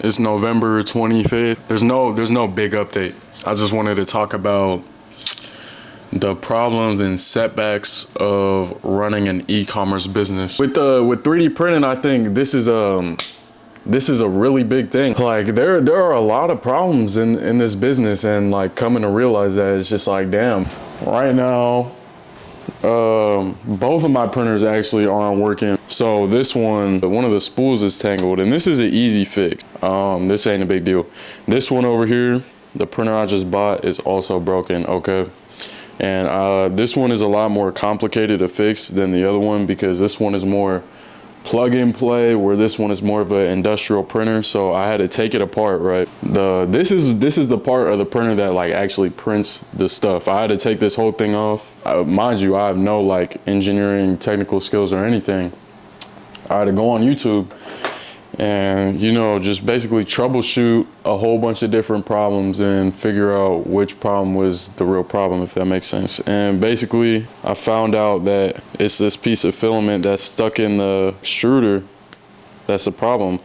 It's November 25th. There's no big update. I just wanted to talk about the problems and setbacks of running an e-commerce business. With 3D printing, I think this is a really big thing. Like there are a lot of problems in this business, and like coming to realize that it's just like, damn, right now both of my printers actually aren't working. So this one of the spools is tangled, and this is an easy fix. This ain't a big deal. This one over here, the printer I just bought, is also broken, okay? And this one is a lot more complicated to fix than the other one, because this one is more plug and play, where this one is more of an industrial printer. So I had to take it apart, right? This is the part of the printer that like actually prints the stuff. I had to take this whole thing off. Mind you, I have no like engineering technical skills or anything. I had to go on YouTube and, you know, just basically troubleshoot a whole bunch of different problems and figure out which problem was the real problem, if that makes sense. And basically I found out that it's this piece of filament that's stuck in the extruder that's a problem.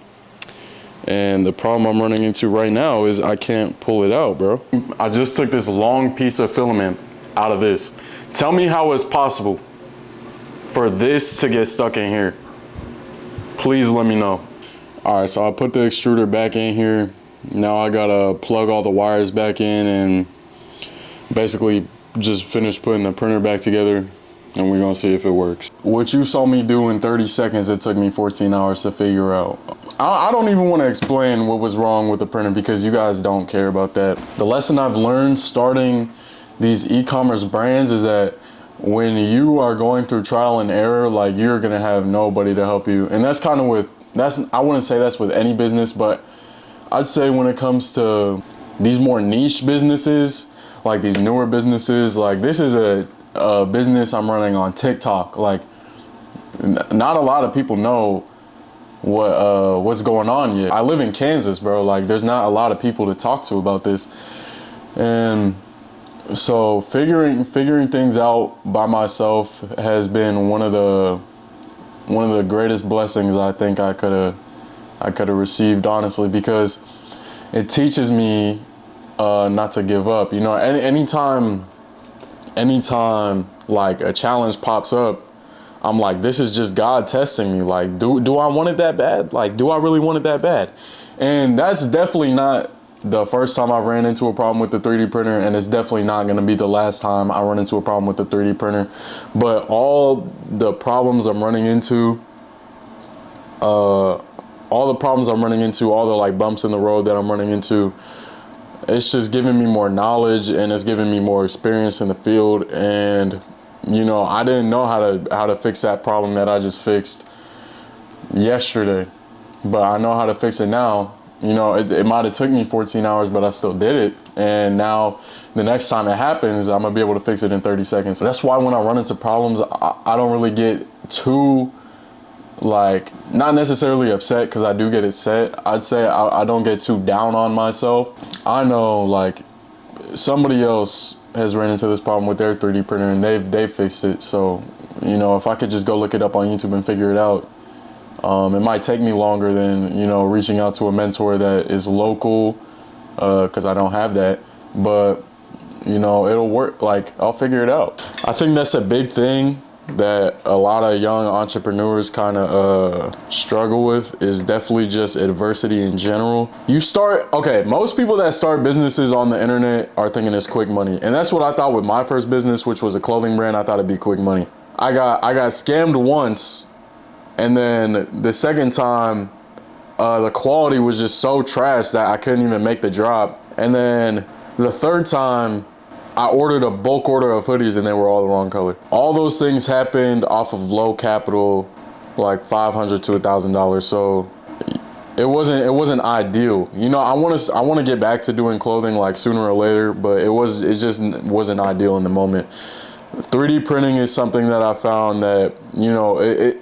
And the problem I'm running into right now is I can't pull it out, bro. I just took this long piece of filament out of this. Tell me how it's possible for this to get stuck in here. Please let me know. All right, so I put the extruder back in here. Now I gotta plug all the wires back in and basically just finish putting the printer back together, and we're gonna see if it works. What you saw me do in 30 seconds, it took me 14 hours to figure out. I don't even wanna explain what was wrong with the printer, because you guys don't care about that. The lesson I've learned starting these e-commerce brands is that when you are going through trial and error, like, you're gonna have nobody to help you. And that's kind of I wouldn't say that's with any business, but I'd say when it comes to these more niche businesses, like these newer businesses, like this is a business I'm running on TikTok. Like, not a lot of people know what's going on yet. I live in Kansas, bro. Like, there's not a lot of people to talk to about this. And so figuring things out by myself has been one of the greatest blessings I think I could have received, honestly, because it teaches me not to give up. You know, anytime like a challenge pops up, I'm like, this is just God testing me. Like, do I want it that bad? Like, do I really want it that bad? And that's definitely not the first time I've ran into a problem with the 3D printer, and it's definitely not going to be the last time I run into a problem with the 3D printer. But all the problems I'm running into, all the like bumps in the road that I'm running into, it's just giving me more knowledge, and it's giving me more experience in the field. And, you know, I didn't know how to fix that problem that I just fixed yesterday, but I know how to fix it now. You know, it might have took me 14 hours, but I still did it. And now the next time it happens, I'm gonna be able to fix it in 30 seconds. That's why when I run into problems, I don't really get too, like, not necessarily upset, because I do get upset. I'd say I don't get too down on myself. I know, like, somebody else has ran into this problem with their 3D printer, and they've fixed it. So, you know, if I could just go look it up on YouTube and figure it out, it might take me longer than, you know, reaching out to a mentor that is local, because I don't have that. But, you know, it'll work. Like, I'll figure it out. I think that's a big thing that a lot of young entrepreneurs kind of struggle with, is definitely just adversity in general. Most people that start businesses on the internet are thinking it's quick money. And that's what I thought with my first business, which was a clothing brand. I thought it'd be quick money. I got scammed once. And then the second time, the quality was just so trash that I couldn't even make the drop. And then the third time, I ordered a bulk order of hoodies and they were all the wrong color. All those things happened off of low capital, like $500 to $1,000. So it wasn't ideal. You know, I want to get back to doing clothing like sooner or later, but it just wasn't ideal in the moment. 3D printing is something that I found that, you know,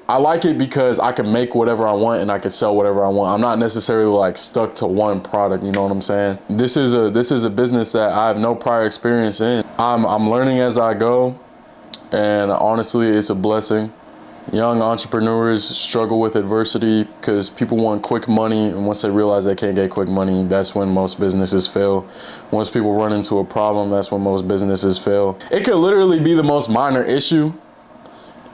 I like it because I can make whatever I want and I can sell whatever I want. I'm not necessarily like stuck to one product, you know what I'm saying? This is a business that I have no prior experience in. I'm learning as I go, and honestly, it's a blessing. young entrepreneurs struggle with adversity because people want quick money, and once they realize they can't get quick money, that's when most businesses fail. Once people run into a problem, that's when most businesses fail. It could literally be the most minor issue,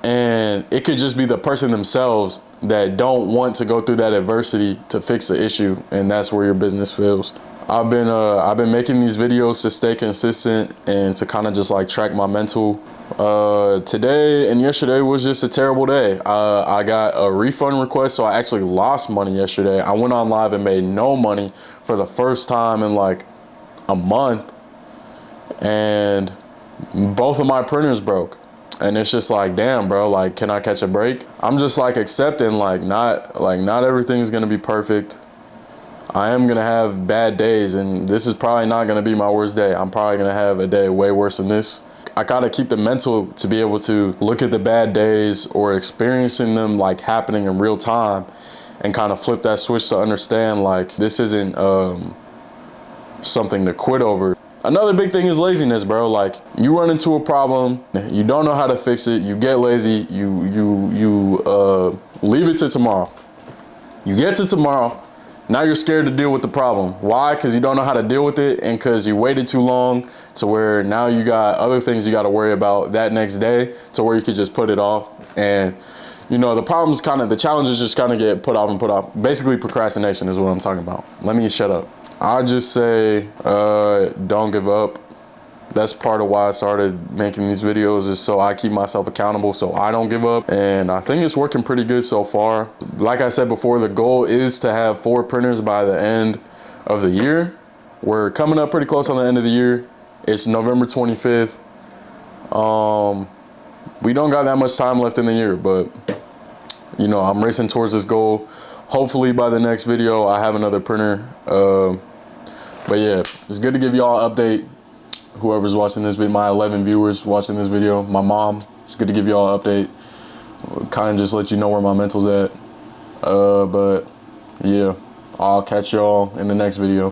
and it could just be the person themselves that don't want to go through that adversity to fix the issue, and that's where your business fails. I've been making these videos to stay consistent and to kind of just like track my mental. Today and yesterday was just a terrible day. I got a refund request, so I actually lost money yesterday. I went on live and made no money for the first time in like a month, and both of my printers broke. And it's just like, damn, bro, like, can I catch a break? I'm just like accepting not everything's gonna be perfect. I am gonna have bad days, and this is probably not gonna be my worst day. I'm probably gonna have a day way worse than this. I gotta keep the mental to be able to look at the bad days or experiencing them like happening in real time and kind of flip that switch to understand like this isn't something to quit over. Another big thing is laziness, bro. Like, you run into a problem, you don't know how to fix it, you get lazy, you leave it to tomorrow. You get to tomorrow, now you're scared to deal with the problem. Why? Because you don't know how to deal with it, and because you waited too long to where now you got other things you got to worry about that next day to where you could just put it off. And you know, the challenges just kind of get put off and put off. Basically, procrastination is what I'm talking about. Let me shut up. I just say, don't give up. That's part of why I started making these videos, is so I keep myself accountable, so I don't give up. And I think it's working pretty good so far. Like I said before, the goal is to have 4 printers by the end of the year. We're coming up pretty close on the end of the year. It's November 25th. We don't got that much time left in the year, but you know, I'm racing towards this goal. Hopefully by the next video, I have another printer. But yeah, it's good to give y'all an update. Whoever's watching this video, my 11 viewers watching this video, my mom, it's good to give y'all an update. Kind of just let you know where my mental's at. But yeah, I'll catch y'all in the next video.